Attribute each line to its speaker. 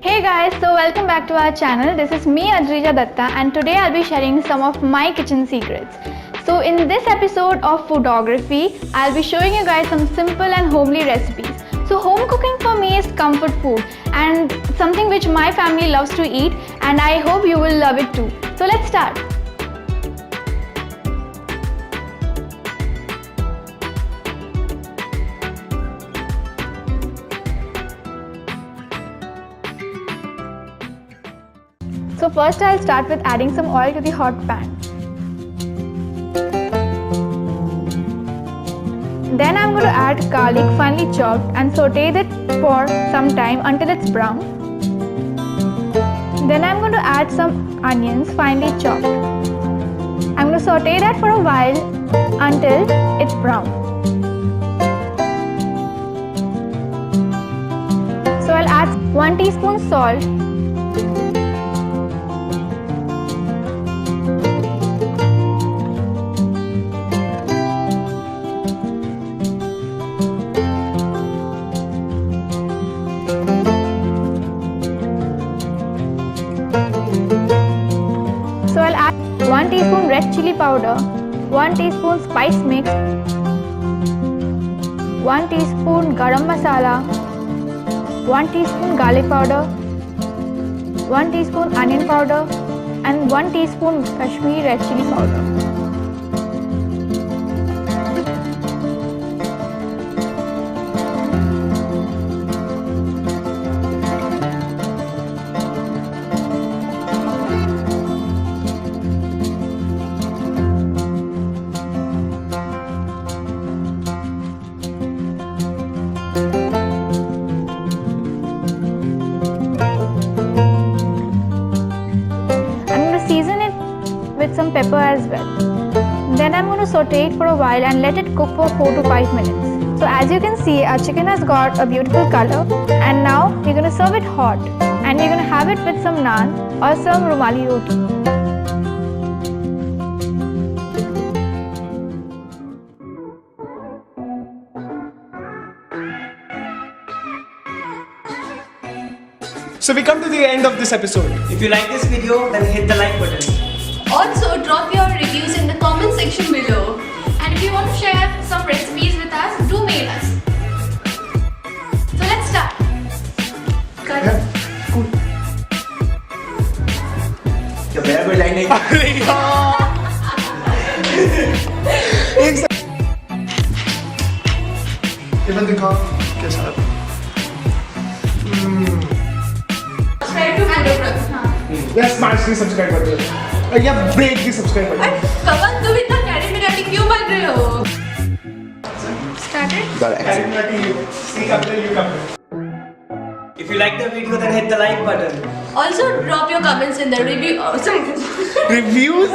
Speaker 1: Hey guys, so welcome back to our channel. This is me Adrija'S and today I'll be sharing some of my kitchen secrets. So in this episode of Foodography, I'll be showing you guys some simple and homely recipes. So home cooking for me is comfort food and something which my family loves to eat, and I hope you will love it too. So let's start. So first I'll start with adding some oil to the hot pan. Then I'm going to add garlic finely chopped and saute it for some time until it's brown. Then I'm going to add some onions finely chopped. I'm going to saute that for a while until it's brown. So I'll add 1 teaspoon salt, so I'll add 1 teaspoon red chilli powder, 1 teaspoon spice mix, 1 teaspoon garam masala, 1 teaspoon garlic powder, 1 teaspoon onion powder and 1 teaspoon Kashmiri red chilli powder. Season it with some pepper as well. Then I'm going to saute it for a while and let it cook for 4 to 5 minutes. So as you can see, our chicken has got a beautiful color, and now we're going to serve it hot, and we're going to have it with some naan or some rumali roti.
Speaker 2: So we come to the end of this episode.
Speaker 3: If you like this video, then hit the like button.
Speaker 4: Also, drop your reviews in the comment section below. And if you want to share some recipes with us, do mail us. So let's start. Cut.
Speaker 2: Yeah, cool.
Speaker 3: क्या मेरा कोई line नहीं
Speaker 2: अरे यार एक इधर दिखाओ कैसा है
Speaker 4: Subscribe to Videography.
Speaker 2: या स्माश की सब्सक्राइब कर दो या ब्रेक की सब्सक्राइब कर दो
Speaker 4: कवन तुम इतना कैरिमेटिक क्यों बन रहे हो? Started?
Speaker 3: If you like the video, then hit the like button.
Speaker 4: Also, drop your comments in the review.
Speaker 2: Reviews